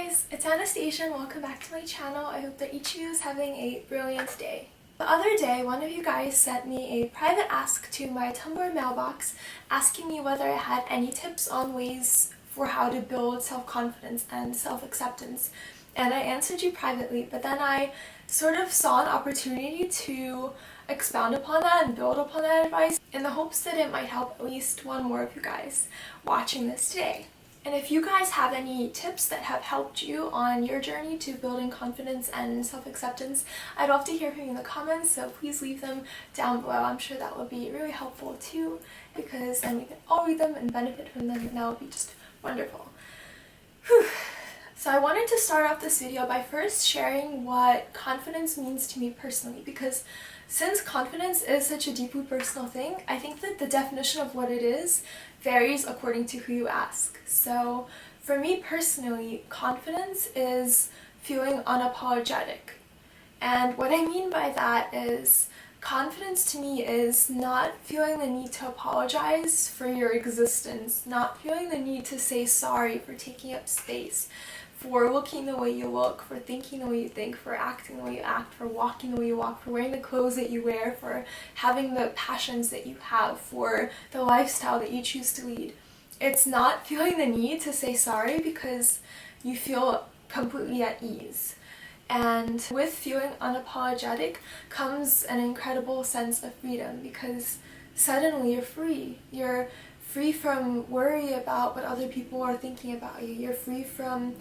guys, it's Anastasia and welcome back to my channel. I hope that each of you is having a brilliant day. The other day, one of you guys sent me a private ask to my Tumblr mailbox asking me whether I had any tips on ways for how to build self-confidence and self-acceptance. And I answered you privately, but then I sort of saw an opportunity to expound upon that and build upon that advice in the hopes that it might help at least one more of you guys watching this today. And if you guys have any tips that have helped you on your journey to building confidence and self-acceptance, I'd love to hear from you in the comments, so please leave them down below. I'm sure that would be really helpful too, because then we can all read them and benefit from them, and that would be just wonderful. Whew. So I wanted to start off this video by first sharing what confidence means to me personally, because since confidence is such a deeply personal thing, I think that the definition of what it is varies according to who you ask. So for me personally, confidence is feeling unapologetic. And what I mean by that is confidence to me is not feeling the need to apologize for your existence, not feeling the need to say sorry for taking up space, for looking the way you look, for thinking the way you think, for acting the way you act, for walking the way you walk, for wearing the clothes that you wear, for having the passions that you have, for the lifestyle that you choose to lead. It's not feeling the need to say sorry because you feel completely at ease. And with feeling unapologetic comes an incredible sense of freedom, because suddenly you're free. You're free from worry about what other people are thinking about you. You're free from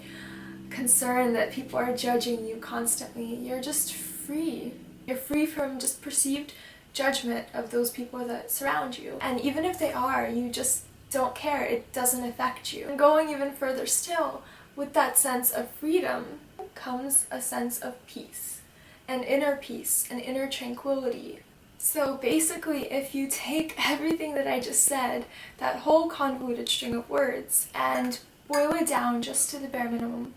concern that people are judging you constantly. You're just free. You're free from just perceived judgment of those people that surround you. And even if they are, you just don't care. It doesn't affect you. And going even further still, with that sense of freedom comes a sense of peace, an inner peace, an inner tranquility. So basically, if you take everything that I just said, that whole convoluted string of words, and boil it down just to the bare minimum,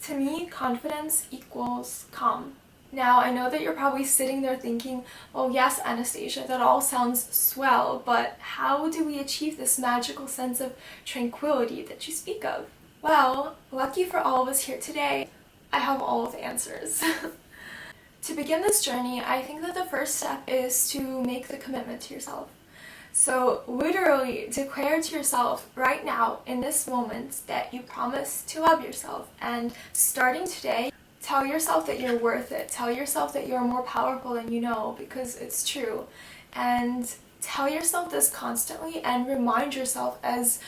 to me, confidence equals calm. Now, I know that you're probably sitting there thinking, oh yes, Anastasia, that all sounds swell, but how do we achieve this magical sense of tranquility that you speak of? Well, lucky for all of us here today, I have all of the answers. To begin this journey, I think that the first step is to make the commitment to yourself. So literally declare to yourself right now in this moment that you promise to love yourself, and starting today, tell yourself that you're worth it. Tell yourself that you're more powerful than you know, because it's true. And tell yourself this constantly and remind yourself as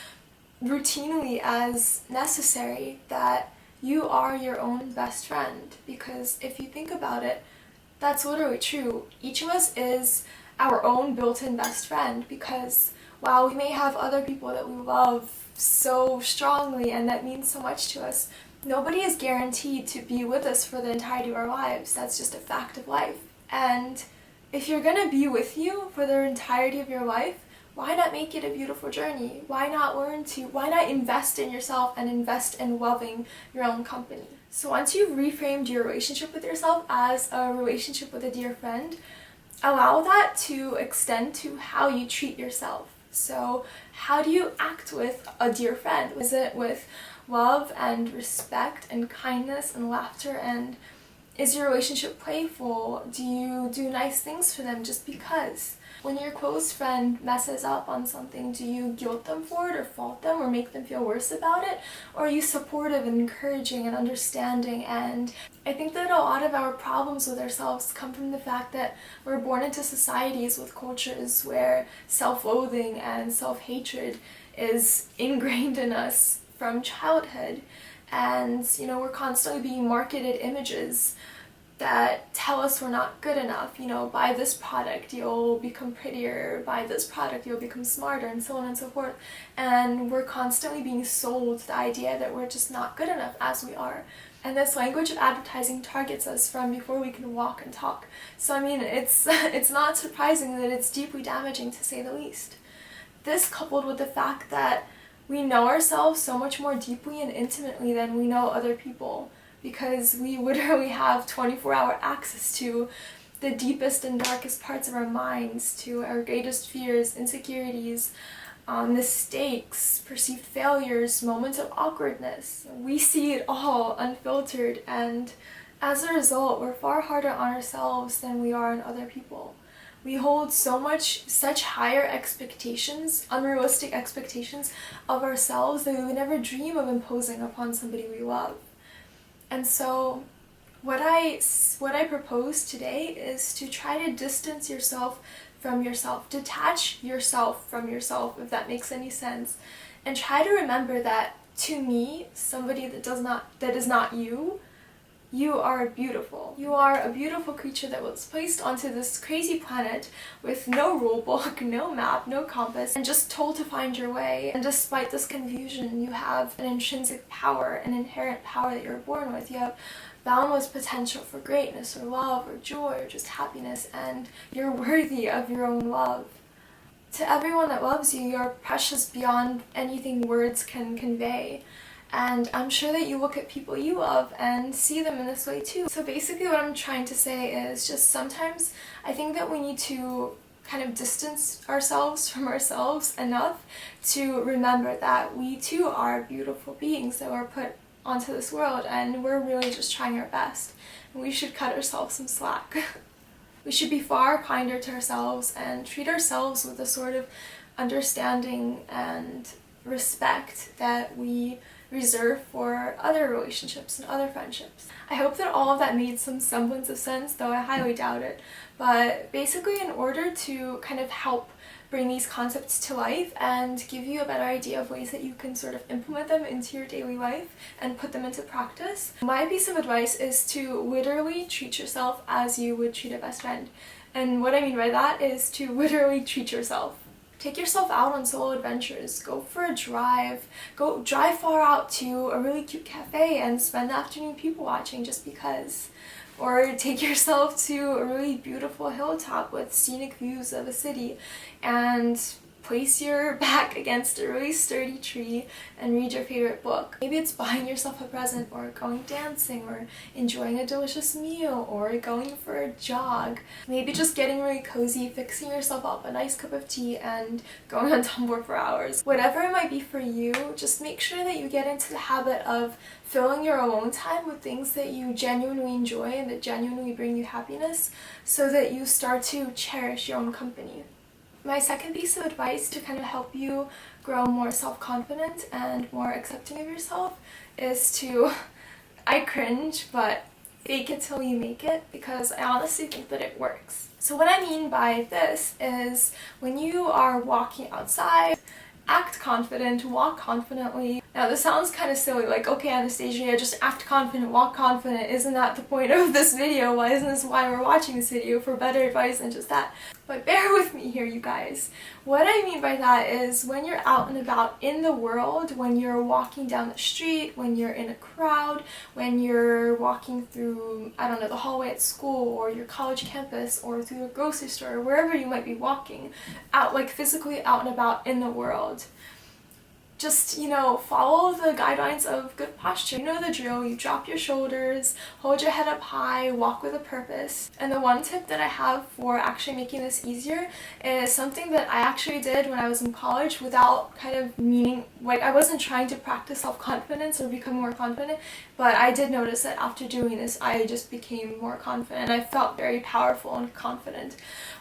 routinely as necessary that you are your own best friend, because if you think about it, that's literally true. Each of us is our own built-in best friend, because while we may have other people that we love so strongly and that means so much to us, nobody is guaranteed to be with us for the entirety of our lives. That's just a fact of life. And if you're gonna be with you for the entirety of your life, why not make it a beautiful journey? Why not invest in yourself and invest in loving your own company? So once you've reframed your relationship with yourself as a relationship with a dear friend, allow that to extend to how you treat yourself. So how do you act with a dear friend? Is it with love and respect and kindness and laughter? And is your relationship playful? Do you do nice things for them just because? When your close friend messes up on something, do you guilt them for it or fault them or make them feel worse about it? Or are you supportive and encouraging and understanding? And I think that a lot of our problems with ourselves come from the fact that we're born into societies with cultures where self-loathing and self-hatred is ingrained in us from childhood. And, you know, we're constantly being marketed images that tell us we're not good enough. You know, buy this product, you'll become prettier, buy this product, you'll become smarter, and so on and so forth. And we're constantly being sold the idea that we're just not good enough as we are. And this language of advertising targets us from before we can walk and talk. So I mean, it's not surprising that it's deeply damaging, to say the least. This, coupled with the fact that we know ourselves so much more deeply and intimately than we know other people, because we literally have 24-hour access to the deepest and darkest parts of our minds, to our greatest fears, insecurities, mistakes, perceived failures, moments of awkwardness. We see it all unfiltered, and as a result, we're far harder on ourselves than we are on other people. We hold such higher expectations, unrealistic expectations of ourselves that we would never dream of imposing upon somebody we love. And so what I propose today is to try to distance yourself from yourself, detach yourself from yourself, if that makes any sense, and try to remember that to me, somebody that is not you, you are beautiful. You are a beautiful creature that was placed onto this crazy planet with no rule book, no map, no compass, and just told to find your way. And despite this confusion, you have an intrinsic power, an inherent power that you're born with. You have boundless potential for greatness or love or joy or just happiness, and you're worthy of your own love. To everyone that loves you, you're precious beyond anything words can convey. And I'm sure that you look at people you love and see them in this way too. So basically what I'm trying to say is just sometimes I think that we need to kind of distance ourselves from ourselves enough to remember that we too are beautiful beings that were put onto this world, and we're really just trying our best. And we should cut ourselves some slack. We should be far kinder to ourselves and treat ourselves with the sort of understanding and respect that we reserve for other relationships and other friendships. I hope that all of that made some semblance of sense, though I highly doubt it. But basically, in order to kind of help bring these concepts to life and give you a better idea of ways that you can sort of implement them into your daily life and put them into practice, my piece of advice is to literally treat yourself as you would treat a best friend. And what I mean by that is to literally treat yourself. Take yourself out on solo adventures. Go for a drive. Go drive far out to a really cute cafe and spend the afternoon people watching just because. Or take yourself to a really beautiful hilltop with scenic views of a city and place your back against a really sturdy tree and read your favorite book. Maybe it's buying yourself a present, or going dancing, or enjoying a delicious meal, or going for a jog. Maybe just getting really cozy, fixing yourself up a nice cup of tea and going on Tumblr for hours. Whatever it might be for you, just make sure that you get into the habit of filling your alone time with things that you genuinely enjoy and that genuinely bring you happiness, so that you start to cherish your own company. My second piece of advice to kind of help you grow more self-confident and more accepting of yourself is to, I cringe, but fake it till you make it, because I honestly think that it works. So what I mean by this is when you are walking outside, act confident, walk confidently. Now this sounds kind of silly, like, okay Anastasia, just act confident, walk confident, isn't that the point of this video? Why isn't this why we're watching this video, for better advice than just that? But bear with me here, you guys. What I mean by that is when you're out and about in the world, when you're walking down the street, when you're in a crowd, when you're walking through, I don't know, the hallway at school or your college campus or through a grocery store or wherever you might be walking, out, like physically out and about in the world. Just, follow the guidelines of good posture. You know the drill. You drop your shoulders, hold your head up high, walk with a purpose. And the one tip that I have for actually making this easier is something that I actually did when I was in college without kind of meaning, like I wasn't trying to practice self-confidence or become more confident, but I did notice that after doing this, I just became more confident. I felt very powerful and confident.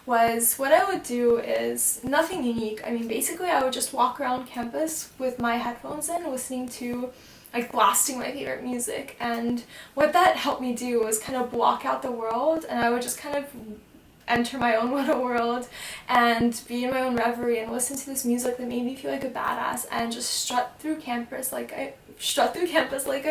Was what I would do is nothing unique. I mean, basically I would just walk around campus with my headphones in, listening to, like, blasting my favorite music. And what that helped me do was kind of block out the world, and I would just kind of enter my own little world and be in my own reverie and listen to this music that made me feel like a badass, and just strut through campus like I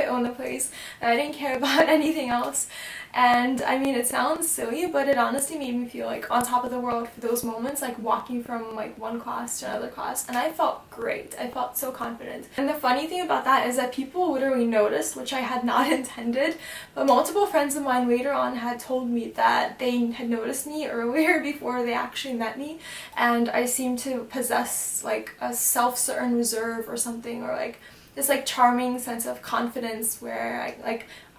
own the place, and I didn't care about anything else. And I mean, it sounds silly, but it honestly made me feel like on top of the world for those moments, like walking from like one class to another class, and I felt great. I felt so confident. And the funny thing about that is that people literally noticed, which I had not intended, but multiple friends of mine later on had told me that they had noticed me earlier before they actually met me, and I seemed to possess like a self-certain reserve or something, or like this like charming sense of confidence where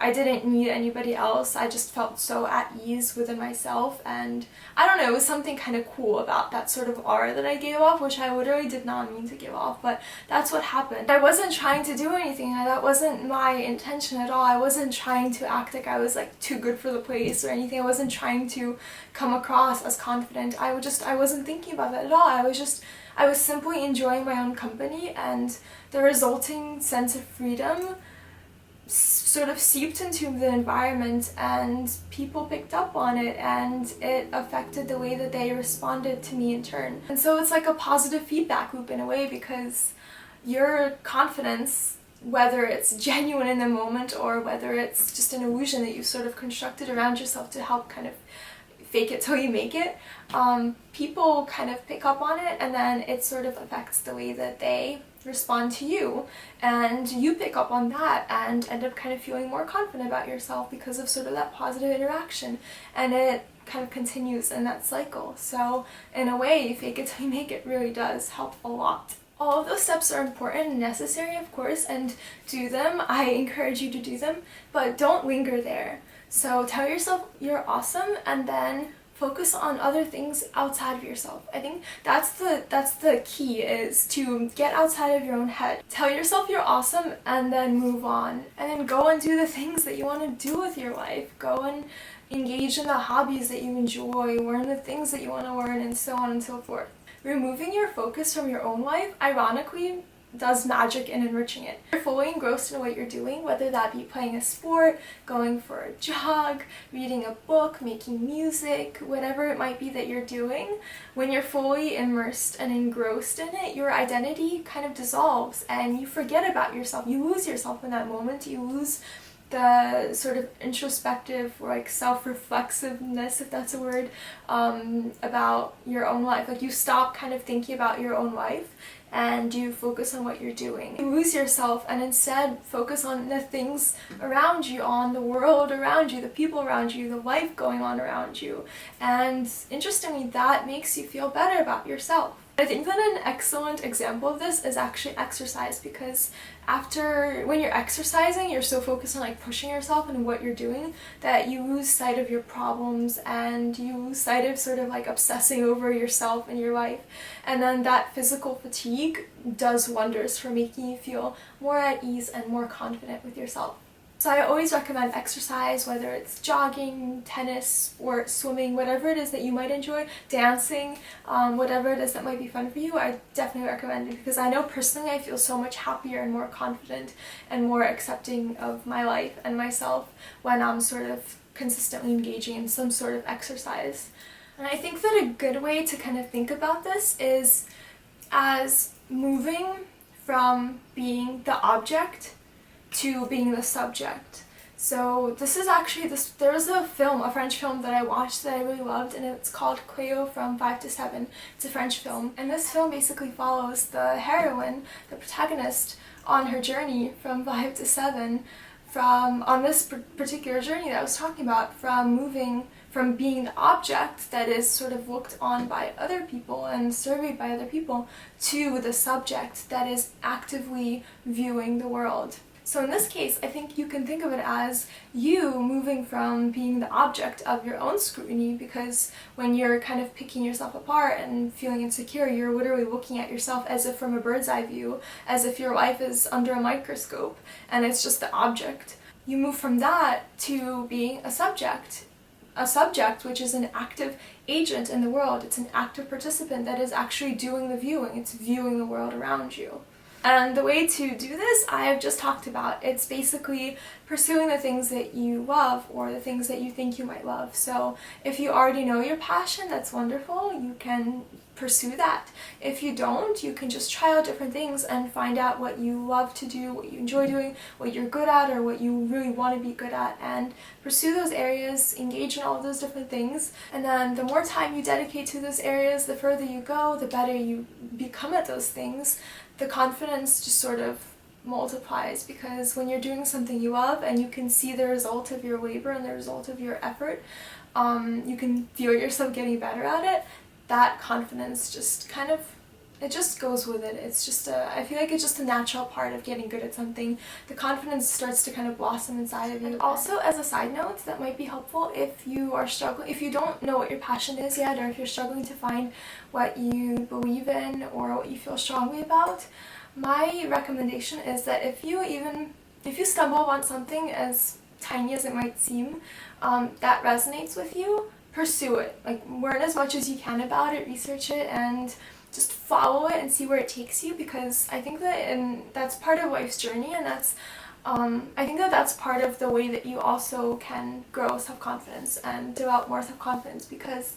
I didn't need anybody else. I just felt so at ease within myself, and I don't know, it was something kind of cool about that sort of aura that I gave off, which I literally did not mean to give off, but that's what happened. I wasn't trying to do anything. That wasn't my intention at all. I wasn't trying to act like I was like too good for the place or anything. I wasn't trying to come across as confident. I wasn't thinking about that at all. I was simply enjoying my own company, and the resulting sense of freedom sort of seeped into the environment, and people picked up on it, and it affected the way that they responded to me in turn. And so it's like a positive feedback loop in a way, because your confidence, whether it's genuine in the moment or whether it's just an illusion that you've sort of constructed around yourself to help kind of fake it till you make it, people kind of pick up on it, and then it sort of affects the way that they respond to you, and you pick up on that and end up kind of feeling more confident about yourself because of sort of that positive interaction, and it kind of continues in that cycle. So in a way, fake it till you make it really does help a lot. All of those steps are important and necessary, of course, and do them. I encourage you to do them, but don't linger there. So tell yourself you're awesome, and then focus on other things outside of yourself. I think that's the key, is to get outside of your own head. Tell yourself you're awesome, and then move on. And then go and do the things that you want to do with your life. Go and engage in the hobbies that you enjoy, learn the things that you want to learn, and so on and so forth. Removing your focus from your own life, ironically, does magic in enriching it. You're fully engrossed in what you're doing, whether that be playing a sport, going for a jog, reading a book, making music, whatever it might be that you're doing. When you're fully immersed and engrossed in it, your identity kind of dissolves and you forget about yourself. You lose yourself in that moment. You lose the sort of introspective or like self-reflexiveness, if that's a word, about your own life. Like you stop kind of thinking about your own life and you focus on what you're doing. You lose yourself and instead focus on the things around you, on the world around you, the people around you, the life going on around you. And interestingly, that makes you feel better about yourself. I think that an excellent example of this is actually exercise, because when you're exercising, you're so focused on like pushing yourself and what you're doing that you lose sight of your problems, and you lose sight of sort of like obsessing over yourself and your life. And then that physical fatigue does wonders for making you feel more at ease and more confident with yourself. So I always recommend exercise, whether it's jogging, tennis, or swimming, whatever it is that you might enjoy, dancing, whatever it is that might be fun for you. I definitely recommend it, because I know personally I feel so much happier and more confident and more accepting of my life and myself when I'm sort of consistently engaging in some sort of exercise. And I think that a good way to kind of think about this is as moving from being the object to being the subject. So this is actually, there was a French film that I watched that I really loved, and it's called Cleo from 5 to 7. It's a French film, and this film basically follows the heroine, the protagonist, on her journey from 5 to 7, on this particular journey that I was talking about, from moving from being the object that is sort of looked on by other people and surveyed by other people, to the subject that is actively viewing the world. So in this case, I think you can think of it as you moving from being the object of your own scrutiny, because when you're kind of picking yourself apart and feeling insecure, you're literally looking at yourself as if from a bird's eye view, as if your life is under a microscope and it's just the object. You move from that to being a subject which is an active agent in the world. It's an active participant that is actually doing the viewing. It's viewing the world around you. And the way to do this, I have just talked about. It's basically pursuing the things that you love, or the things that you think you might love. So if you already know your passion, that's wonderful. You can pursue that. If you don't, you can just try out different things and find out what you love to do, what you enjoy doing, what you're good at, or what you really want to be good at, and pursue those areas, engage in all of those different things. And then the more time you dedicate to those areas, the further you go, the better you become at those things. The confidence just sort of multiplies, because when you're doing something you love and you can see the result of your labor and the result of your effort, you can feel yourself getting better at it, that confidence just kind of it just goes with it. It's just I feel like it's just a natural part of getting good at something. The confidence starts to kind of blossom inside of you. And also, as a side note, that might be helpful if you are struggling, if you don't know what your passion is yet, or if you're struggling to find what you believe in or what you feel strongly about. My recommendation is that if you stumble on something as tiny as it might seem, that resonates with you, pursue it. Like, learn as much as you can about it, research it, and just follow it and see where it takes you, because I think that that's part of life's journey, and that's I think that that's part of the way that you also can grow self-confidence and develop more self-confidence, because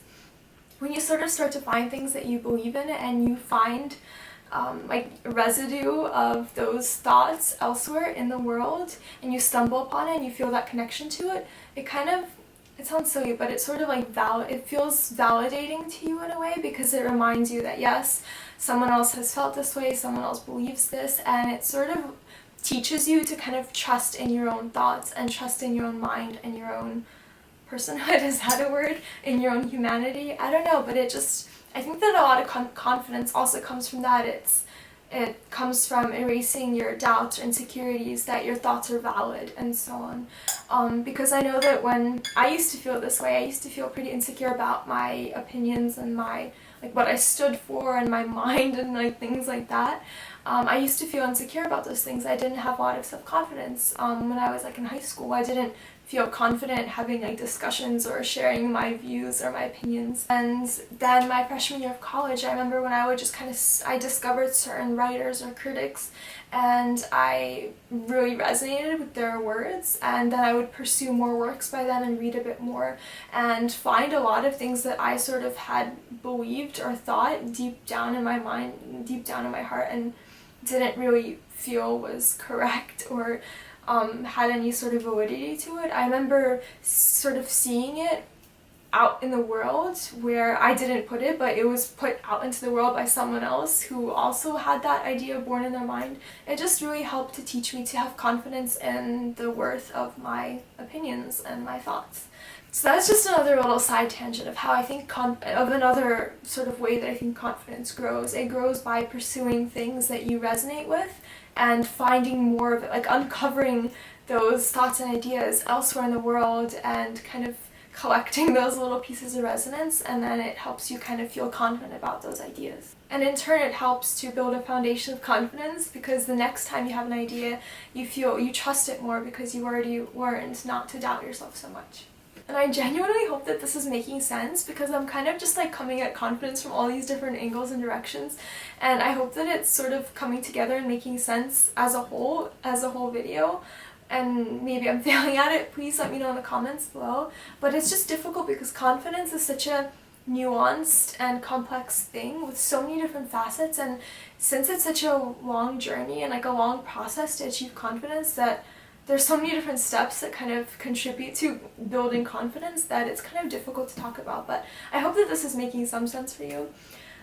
when you sort of start to find things that you believe in and you find like residue of those thoughts elsewhere in the world, and you stumble upon it and you feel that connection to it, it sounds silly, but it's sort of like it feels validating to you in a way, because it reminds you that yes, someone else has felt this way, someone else believes this, and it sort of teaches you to kind of trust in your own thoughts and trust in your own mind and your own personhood, is that a word? In your own humanity? I don't know, but I think that a lot of confidence also comes from that. It comes from erasing your doubts or insecurities, that your thoughts are valid and so on. Because I know that when I used to feel this way, I used to feel pretty insecure about my opinions and what I stood for and my mind and things like that. I used to feel insecure about those things. I didn't have a lot of self-confidence. When I was in high school, I didn't feel confident having discussions or sharing my views or my opinions. And then my freshman year of college, I remember when I would just I discovered certain writers or critics, and I really resonated with their words, and then I would pursue more works by them and read a bit more and find a lot of things that I sort of had believed or thought deep down in my mind, deep down in my heart, and didn't really feel was correct or had any sort of validity to it. I remember sort of seeing it out in the world where I didn't put it, but it was put out into the world by someone else who also had that idea born in their mind. It just really helped to teach me to have confidence in the worth of my opinions and my thoughts. So that's just another little side tangent of how I think of another sort of way that I think confidence grows. It grows by pursuing things that you resonate with and finding more of it, uncovering those thoughts and ideas elsewhere in the world and kind of collecting those little pieces of resonance, and then it helps you kind of feel confident about those ideas. And in turn, it helps to build a foundation of confidence, because the next time you have an idea, you trust it more because you already learned not to doubt yourself so much. And I genuinely hope that this is making sense, because I'm kind of just coming at confidence from all these different angles and directions, and I hope that it's sort of coming together and making sense as a whole video. And maybe I'm failing at it, please let me know in the comments below. But it's just difficult because confidence is such a nuanced and complex thing with so many different facets, and since it's such a long journey and a long process to achieve confidence, that there's so many different steps that kind of contribute to building confidence that it's kind of difficult to talk about. But I hope that this is making some sense for you.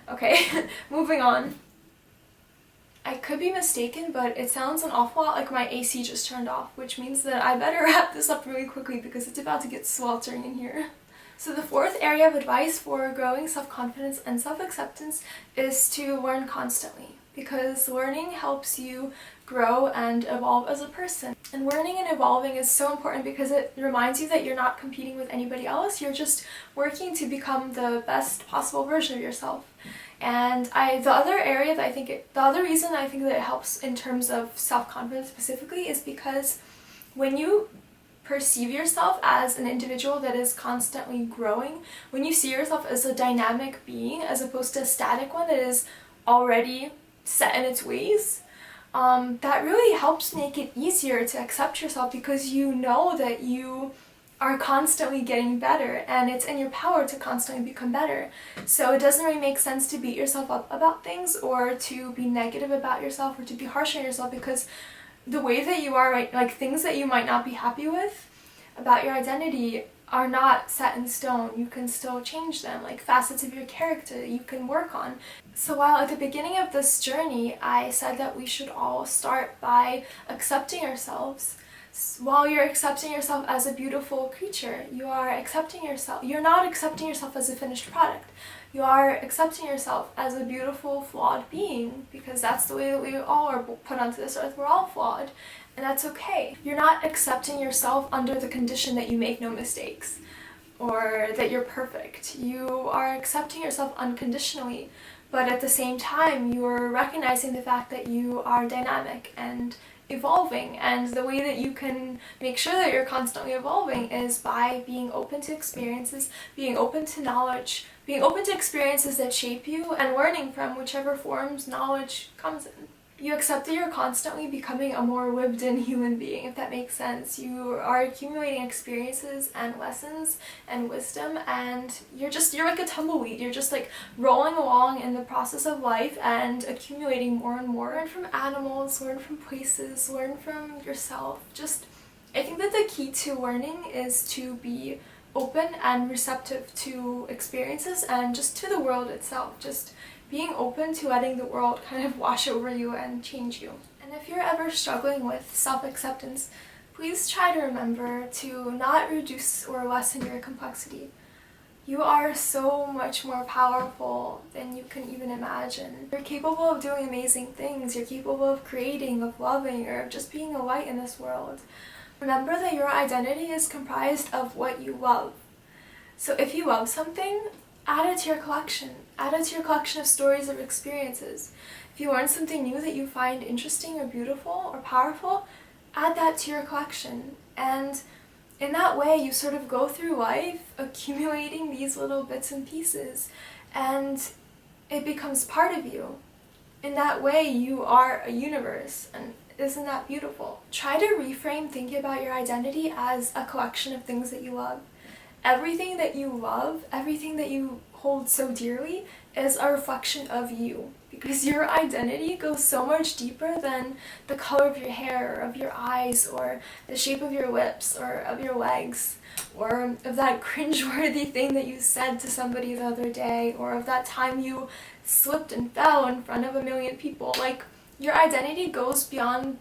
Okay, moving on. I could be mistaken, but it sounds an awful lot like my AC just turned off, which means that I better wrap this up really quickly because it's about to get sweltering in here. So the fourth area of advice for growing self-confidence and self-acceptance is to learn constantly, because learning helps you grow and evolve as a person. And learning and evolving is so important because it reminds you that you're not competing with anybody else, you're just working to become the best possible version of yourself. And the other reason I think that it helps in terms of self-confidence specifically is because when you perceive yourself as an individual that is constantly growing, when you see yourself as a dynamic being as opposed to a static one that is already set in its ways, that really helps make it easier to accept yourself, because you know that you are constantly getting better and it's in your power to constantly become better. So it doesn't really make sense to beat yourself up about things or to be negative about yourself or to be harsh on yourself, because the way that you are, right, things that you might not be happy with about your identity are not set in stone. You can still change them, facets of your character that you can work on. So while at the beginning of this journey I said that we should all start by accepting ourselves, while you're accepting yourself as a beautiful creature, you're not accepting yourself as a finished product. You are accepting yourself as a beautiful, flawed being, because that's the way that we all are put onto this earth. We're all flawed, and that's okay. You're not accepting yourself under the condition that you make no mistakes, or that you're perfect. You are accepting yourself unconditionally, but at the same time, you're recognizing the fact that you are dynamic and evolving, and the way that you can make sure that you're constantly evolving is by being open to experiences, being open to knowledge, being open to experiences that shape you, and learning from whichever forms knowledge comes in. You accept that you're constantly becoming a more lived-in human being, if that makes sense. You are accumulating experiences and lessons and wisdom, and you're like a tumbleweed. You're just like rolling along in the process of life and accumulating more and more. Learn from animals, learn from places, learn from yourself. I think that the key to learning is to be open and receptive to experiences and just to the world itself. Just being open to letting the world kind of wash over you and change you. And if you're ever struggling with self-acceptance, please try to remember to not reduce or lessen your complexity. You are so much more powerful than you can even imagine. You're capable of doing amazing things. You're capable of creating, of loving, or of just being a light in this world. Remember that your identity is comprised of what you love. So if you love something, add it to your collection. Add it to your collection of stories or experiences. If you learn something new that you find interesting or beautiful or powerful, add that to your collection. And in that way, you sort of go through life accumulating these little bits and pieces, and it becomes part of you. In that way, you are a universe, and isn't that beautiful? Try to reframe thinking about your identity as a collection of things that you love. Everything that you love, everything that you hold so dearly is a reflection of you, because your identity goes so much deeper than the color of your hair, or of your eyes, or the shape of your lips, or of your legs, or of that cringeworthy thing that you said to somebody the other day, or of that time you slipped and fell in front of a million people. Like, your identity goes beyond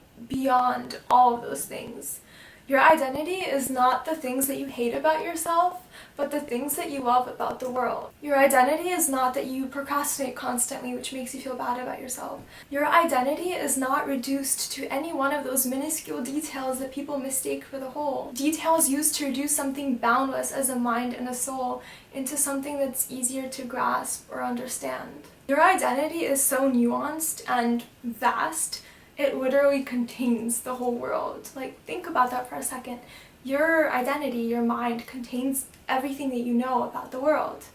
all of those things. Your identity is not the things that you hate about yourself, but the things that you love about the world. Your identity is not that you procrastinate constantly, which makes you feel bad about yourself. Your identity is not reduced to any one of those minuscule details that people mistake for the whole. Details used to reduce something boundless as a mind and a soul into something that's easier to grasp or understand. Your identity is so nuanced and vast, it literally contains the whole world. Like, think about that for a second. Your identity, your mind, contains everything that you know about the world.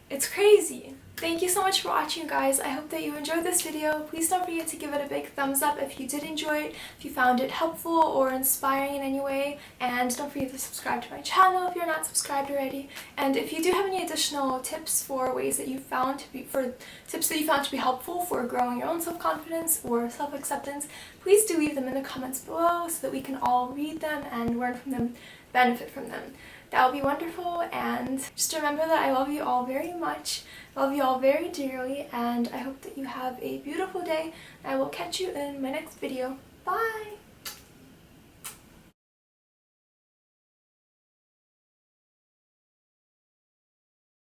It's crazy. Thank you so much for watching, guys. I hope that you enjoyed this video. Please don't forget to give it a big thumbs up if you did enjoy it, if you found it helpful or inspiring in any way, and don't forget to subscribe to my channel if you're not subscribed already. And if you do have any additional tips for ways that you found to be helpful for growing your own self-confidence or self-acceptance, please do leave them in the comments below so that we can all read them and learn from them, benefit from them. That would be wonderful, and just remember that I love you all very much, love you all very dearly, and I hope that you have a beautiful day. I will catch you in my next video. Bye!